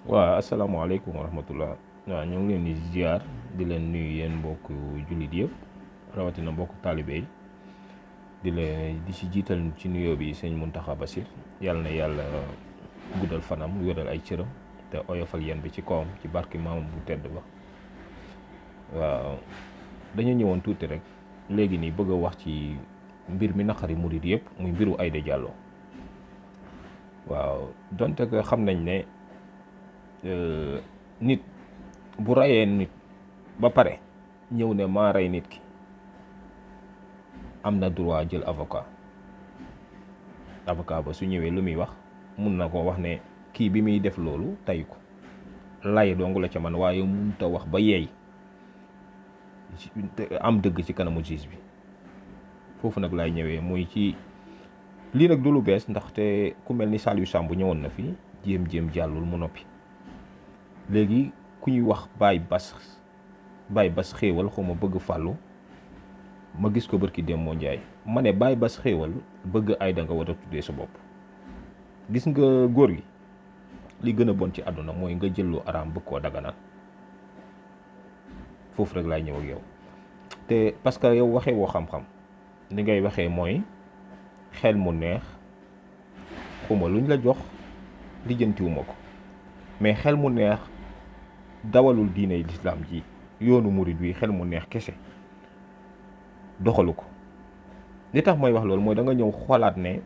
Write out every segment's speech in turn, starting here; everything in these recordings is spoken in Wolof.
waaw asalaamaaleykum wa rahmatullah. waaw ñu ngi leen di ziar di leen nuyu yéen mbokk jullit yëpp rawatina mbokk taalibe yi di ci jiital ci nuyoo bi sëñ Muntaxa Basir yàlla na yàlla guddal fanam wéral ay cëram te oyofal yéen bi ci kawam ci barki maamam bu tedd ba. waaw dañu ñëwoon tuuti rek léegi nii bëgg a wax ci mbir mi naqari murit yëpp muy mbiru Aïda Diallo. waaw donte que xam nañ ne nit bu rayee nit ba pare ñëw ne maa rey nit ki am na droit jël avocat ba su ñëwee lu muy wax mun na ko wax ne kii bi muy def loolu tey ko lay dong la ca man waaye mënut a wax ba yeey am dëgg ci kanamu juge bi. foofu nag laay ñëwee muy ci lii nag du lu bees ndaxte ku mel ni Saliou Samb ñëwoon na fi jéem jàllul mu noppi. léegi ku ñuy wax Baye Bass xéewal xaw ma bëgg fàllu ma gis ko barki Demba Ndiaye ma ne Baye Bass xéewal bëgg Aïda nga war a tuddee sa bopp. gis nga góor gi li gën a bon ci àdduna mooy nga jël lu araam bëgg koo daganal. foofu rek laay ñëw ak yow te parce que yow waxee woo xam-xam li ngay waxee mooy xel mu neex xuma luñ la jox lijjantiwuma ko mais xel mu neex dawalul diine lislaam ji yoonu murid wi xel mu neex kese doxalu ko. li tax mooy wax loolu mooy da nga ñëw xoolaat ne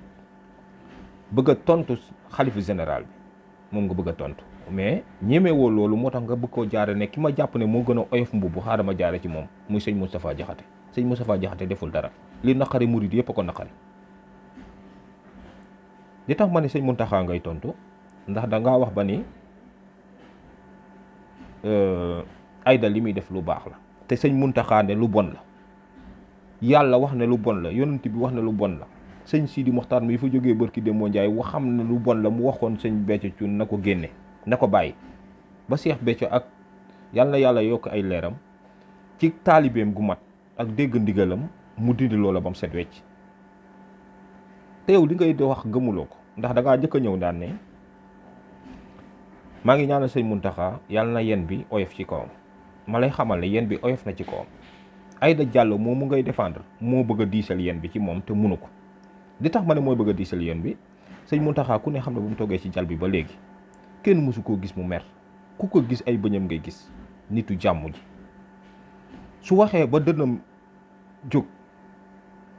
bëgg a tontu xalifu général bi moom nga bëgg a tontu mais ñemewoo loolu moo tax nga bëgg koo jaare ne ki ma jàpp ne moo gën a oyof mbubb xaaral ma jaare ci moom muy sëñ Moustapha Diakhaté. sëñ Moustapha Diakhaté deful dara li naqari murid yëpp a ko naqari. li tax ma ne sëñ Mountakha ngay tontu ndax da ngaa wax ba ni Aïda li muy def lu baax la te sëñ Mountakha ne lu bon la yàlla wax ne lu bon la yonent bi wax ne lu bon la sëñ Sidi Mokhtar mi fa jógee barki Demba Ndiaye waxam ne lu bon la mu waxoon sëñ Béthio Thioune na ko génne na ko bàyyi ba Cheikh Béthio ak yàlla na yàlla yokk ay leeram ci taalibeem gu mat ak dégg ndigalam mu dindi loola ba mu set wecc. te yow li ngay di wax gëmuloo ko ndax da ngaa njëkk a ñëw daan ne maa ngi ñaanal sëñ Mountakha yàlla na yen bi oyof ci kawam. ma lay xamal ne yen bi oyof na ci kawam. Aïda Diallo moomu ngay défendre moo bëgg a diisal yen bi ci moom te munu ko. li tax ma ne mooy bëgg a diisal yen bi sëñ Mountakha ku ne xam ne bu mu toggee ci jal bi ba léegi kenn mësu koo gis mu mer ku ko gis ay bëñam ngay gis nitu jàmm ji su waxee ba dënnam jóg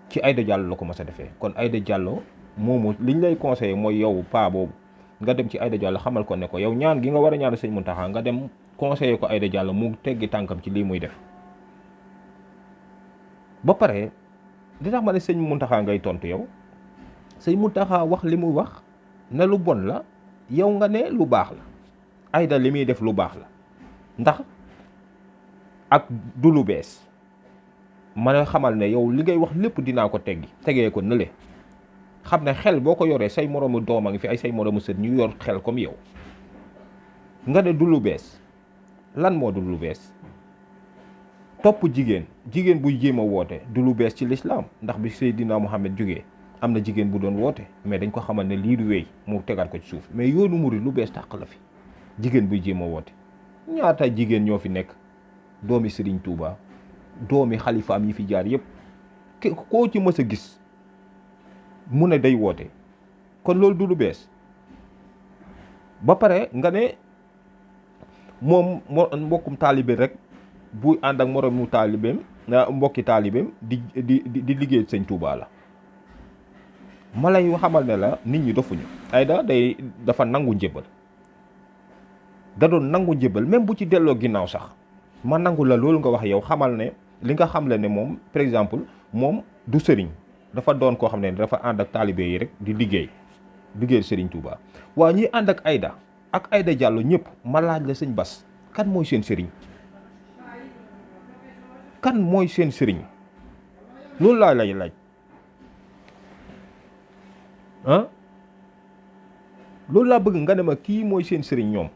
ci Aïda Diallo la ko mës a defee. kon Aïda Diallo moomu liñ lay conseillé mooy yow paa boobu nga dem ci Aïda Diallo xamal ko ne ko yow ñaan gi nga war a ñaan sëñ Mountakha nga dem conseillé ko Aïda Diallo mu teggi tànkam ci lii muy def. ba pare li tax ma ne sëñ Mountakha ngay tontu yow sëñ Mountakha wax li muy wax ne lu bon la yow nga ne lu baax la. Aïda li muy def lu baax la ndax ak du lu bees ma ne xamal ne yow li ngay wax lépp dinaa ko tegee ko nële xam ne xel boo ko yoree say moroomu doom a ngi fi ay say moroomu sët ñu yor xel comme yow nga ne du lu bees. lan moo du lu bees topp jigéen buy jéem a woote du lu bees ci lislaam ndax bi Seydina Muhammad jógee am na jigéen bu doon woote mais dañ ko xamal ne lii du wéy mu tegaat ko ci suuf mais yoonu murid lu bees tàq la fi jigéen buy jéem a woote. ñaata jigéen ñoo fi nekk doomi Serigne Touba doomi xalifaam yi fi jaar yëpp koo ci mës a gis mu ne day woote kon loolu du lu bees. ba pare nga ne moom mbokkum taalibe rek buy ànd ak moroomu taalibeem mbokki taalibeem di liggéey sëñ Touba la. ma lay xamal ne la nit ñi dofuñu. Aïda dafa nangu njëbal da doon nangu njëbal même bu ci delloo ginnaaw sax ma nangu la loolu nga wax yow xamal ne li nga xam le ne moom par exemple moom du sëriñ dafa doon koo xam ne dafa ànd ak taalibe yi rek di liggéey sëriñ Touba. waa ñi ànd ak Aïda Diallo ñëpp ma laaj la sëñ Bass kan mooy seen sëriñ loolu laa lay laaj loolu laa bëgg nga ne ma kii mooy seen sëriñ ñoom.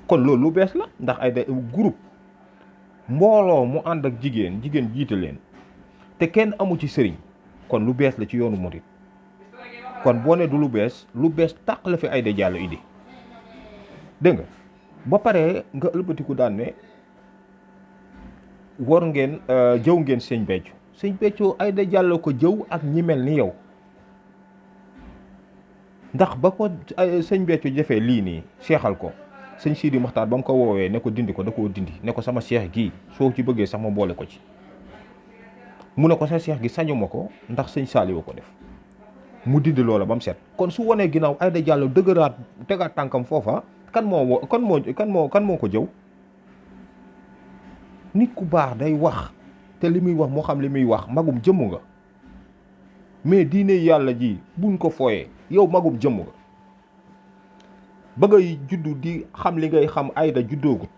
kon loolu lu bees la ndax Aïda groupe mbooloo mu ànd ak jigéen jiite leen te kenn amu ci sëriñ kon lu bees la ci yoonu murid. kon boo ne du lu bees tàq la fi Aïda Diallo indi dégg nga ba pare nga ëlbatiku daan ne war ngeen jëw ngeen sëñ Béthio. sëñ Béthio Aïda Diallo ko jëw ak ñi mel ni yow ndax ba ko sëñ Béthio jafee lii nii seexal ko sëñ Sidi Moxtaar ba mu ko woowee ne ko dindi ko da koo dindi ne ko sama seex gii soo ci bëggee sax ma boole ko ci mu ne ko sa seex gi sañu ma ko ndax sëñ Saliou ko def mu dindi loola ba mu set. kon su wanee ginnaaw Aïda Diallo dëgëraat tegaat tànkam foofa kan moo ko jëw. nit ku baax day wax te li muy wax moo xam li muy wax magum jëmm nga mais diine yàlla ji buñ ko fooyee yow magum jëmm nga ba ngay juddu di xam li ngay xam Aïda juddoogut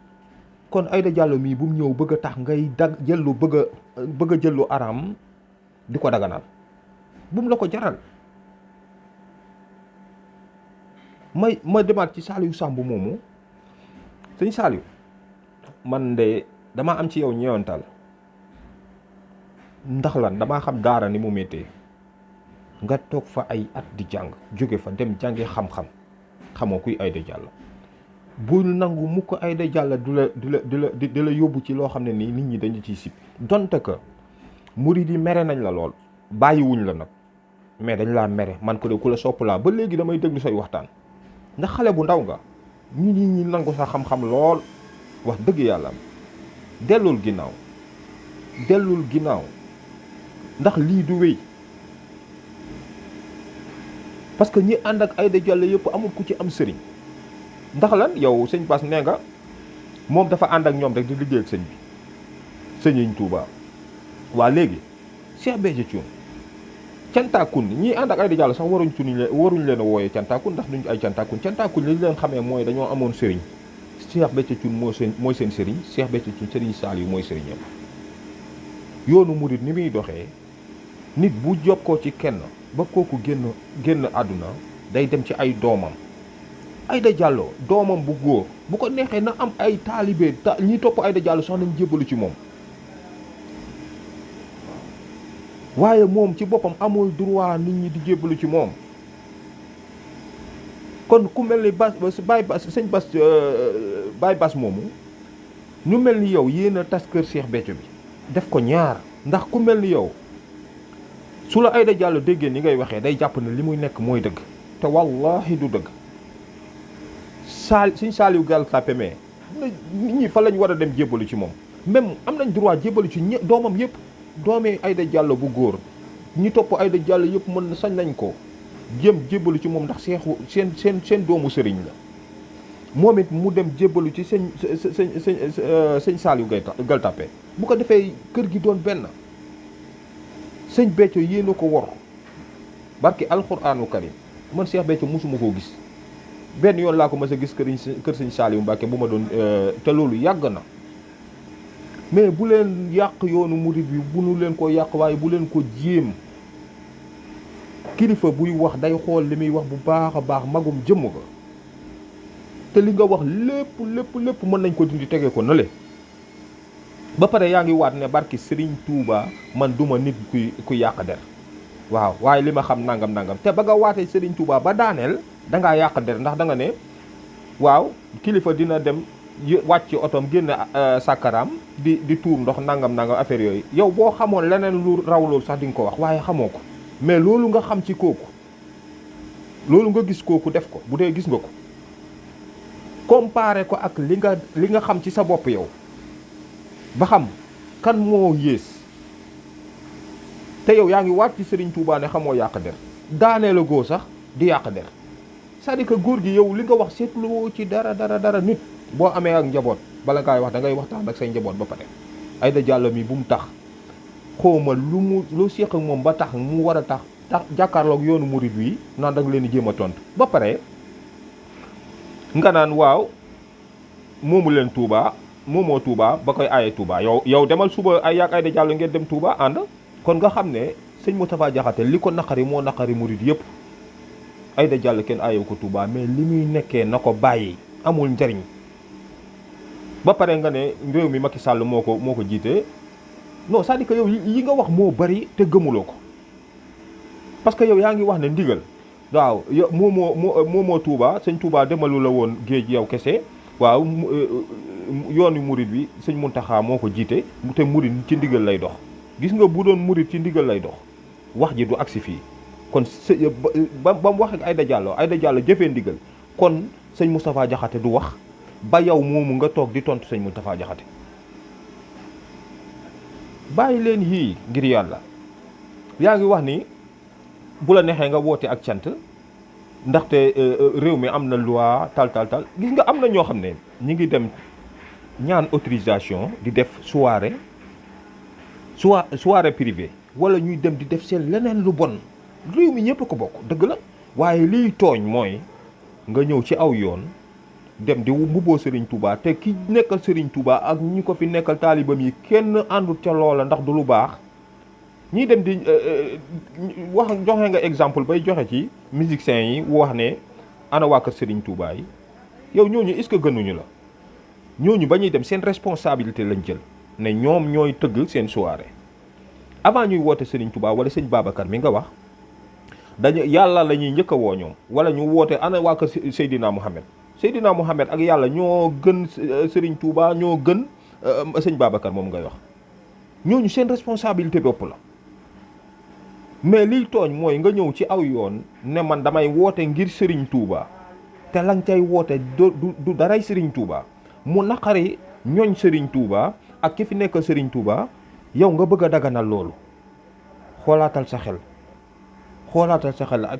kon Aïda Diallo mii bu mu ñëw bëgg a tax ngay jëllu bëgg a jëllu araam di ko daganal bu mu la ko jaral. ma demaat ci Saliou Samb moomu sëñ Saliou man de dama am ci yow ñeewantal ndax lan damaa xam daara ni mu méttee nga toog fa ay at di jàng jóge fa dem jàngi xam-xam xamoo kuy Aïda Diallo bul nangu mukk Aïda Diallo di la yóbbu ci loo xam ne nii nit ñi dañu ciy sib donte que murid yi mere nañ la lool bàyyiwuñ la nag mais dañ laa mere man ko de ku la sopp laa ba léegi damay déglu say waxtaan ndax xale bu ndaw nga ñu ñi nangu sa xam-xam lool wax dëgg yàlla dellul ginnaaw ndax lii du wéy parce que ñi ànd ak Aïda Diallo yëpp amul ku ci am sëriñ ndax lan yow sëñ Bass nee nga moom dafa ànd ak ñoom rek di liggéey ak sëñ bi sëñiñ Touba waa léegi Cheikh Béthio Thioune cantaakun ñii ànd ak Aïda Diallo sax waruñ leen a wooyee cantaakun ndax duñ ay cantaakun li leen xamee mooy dañoo amoon sëriñ Cheikh Béthio Thioune mooy seen sëriñ Cheikh Béthio Thioune sëriñ Saliou mooy sëriñam yoonu murit ni muy doxee nit bu jokkoo ci kenn ba kooku génn àdduna day dem ci ay doomam Aïda Diallo doomam bu góor bu ko neexee na am ay taalibe ñi topp Aïda Diallo sax nañ jébbalu ci moom waaye moom ci boppam amul droit nit ñi di jébbalu ci moom kon ku mel ni sëñ Baye Bass moomu ñu mel ni yow yéen a tas kër Cheikh Béthio bi def ko ñaar ndax ku mel ni yow su la Aïda Diallo déggee ni ngay waxee day jàpp ne li muy nekk mooy dëgg te wallahi du dëgg suñ Saliou Gueye Tapé mais nit ñi fa lañ war a dem jébbalu ci moom même am nañ droit jébbalu ci doomam yëpp doomee Aïda Diallo bu góor ñi topp Aïda Diallo yëpp mën sañ nañ ko jébbalu ci moom ndax seen doomu sëriñ la moom it mu dem jébbalu ci sëñ Saliou Gueye Tapé bu ko defee kër gi doon benn sëñ Béthio yéena ko wor barki alxuraanu karim man Cheikh Béthio mosuma koo gis benn yoon laa ko mas a gis kër sëñ Saliou Mbacke bu ma doon te loolu yàgg na mais bu leen yàq yoonu murid bi bu nu leen ko yàq waaye bu leen ko jéem kilifa buy wax day xool li muy wax bu baax a baax magum jëmm ga te li nga wax lépp mën nañ ko dindi tegee ko nële ba pare yaa ngi waat ne barki Serigne Touba man duma nit ku yàq der waaw waaye li ma xam nangam te ba nga waatee Serigne Touba ba daaneel dangaa yàq der ndax da nga ne waaw kilifa dina dem wàcc ci otoom génn sàkkaraam di tuur ndox nangam affaire yooyu yow boo xamoon leneen lu raw loolu sax di nga ko wax waaye xamoo ko mais loolu nga xam ci kooku loolu nga gis kooku def ko bu dee gis nga ko comparé ko ak li nga xam ci sa bopp yow ba xam kan moo yées te yow yaa ngi waat ci Serigne Touba ne xamoo yàq der daanee la góor sax di yàq der c'est-à-dire que góor gi yow li nga wax seetluwoo ci dara nit boo amee ak njaboot bala ngaay wax da ngay waxtaan ak say njaboot ba pare Aïda Diallo mi bu mu tax xawma lu seq ak moom ba tax mu war a tax jàkkaarloog yoonu murid wi naan da nga leen di jéem a tontu ba pare nga naan waaw moomoo Touba ba koy aaye Touba yow demal suba ay yaag Aïda Diallo ngeen dem Touba ànd kon nga xam ne sëñ Moustapha Diakhaté li ko naqari moo naqari murid yëpp Aïda Diallo kenn aayewu ko Touba mais li muy nekkee na ko bàyyi amul njariñ ba pare nga ne réew mi Macky Sall moo ko jiite non c'est-à-dire que yow yi nga wax moo bari te gëmuloo ko parce que yow yaa ngi wax ne ndigal waaw yow moomoo Touba sëñ Touba demalu la woon géej yow kese waaw yoonu murit bi sëñ Muntaxa moo ko jiite te murit ci ndigal lay dox. gis nga bu doon murit ci ndigal lay dox wax ji du agsi fii kon ba mu wax ak Aïda Diallo jëfee ndigal kon sëñ Moustapha Diakhaté du wax ba yow moomu nga toog di tontu sëñ Moustapha Diakhaté. bàyyi leen yii ngir yàlla yaa ngi wax ni bu la neexee nga woote ak cant ndaxte réew mi am na loi tal gis nga am na ñoo xam ne ñi ngi dem ñaan autorisation di def soirée privée wala ñuy dem di def seen leneen lu bon réew mi ñëpp ko bokk dëgg la waaye liy tooñ mooy nga ñëw ci aw yoon dem di mbubboo Serigne Touba te ki nekkal Serigne Touba ak ñi ko fi nekkal taalibam yi kenn àndul ca loola ndax du lu baax ñii dem di wax joxe nga exemple bay joxe ci musiciens yi wax ne ana waa kër Serigne Touba yi yow ñooñu est-ce que gënuñu la ñooñu ba ñuy dem seen responsabilité lañ jël ne ñoom ñooy tëgg seen soirée avant ñuy woote Serigne Touba wala sëñ Babacar mi nga wax dañu yàlla la ñuy njëkk a woo ñoom wala ñu woote ana waa kër Seydina Mohamed ak yàlla ñoo gën Serigne Touba ñoo gën sëñ Babacar moom ngay wax ñooñu seen responsabilité bopp la mais liy tooñ mooy nga ñëw ci aw yoon ne man damay woote ngir Serigne Touba te lañ cay woote du daray Serigne Touba mu naqari ñooñ Serigne Touba ak ki fi nekk Serigne Touba yow nga bëgg a daganal loolu xoolaatal sa xel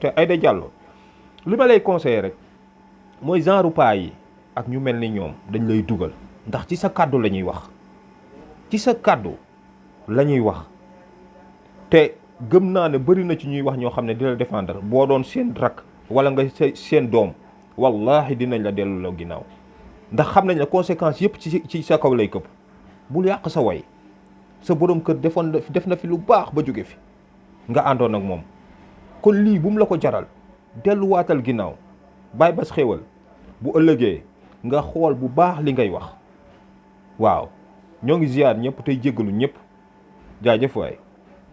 te Aïda Diallo li ma lay conseiller rek mooy genre paa yi ak ñu mel ni ñoom dañ lay dugal ndax ci sa kàddu la ñuy wax te gëm naa ne bëri na ci ñuy wax ñoo xam ne di la défendre boo doon seen rak wala nga seen doom wallahi dinañ la dellu la ginnaaw ndax xam nañ ne conséquences yëpp ci sa kaw lay këpp. bul yàq sa way sa borom kër def na fi lu baax ba jóge fi nga àndoon ak moom kon lii bu mu la ko jaral delluwaatal ginnaaw bàyyi bas xéewal bu ëllëgee nga xool bu baax li ngay wax waaw ñoo ngi ziyaar ñëpp tey jéggalu ñëpp jaajëf waay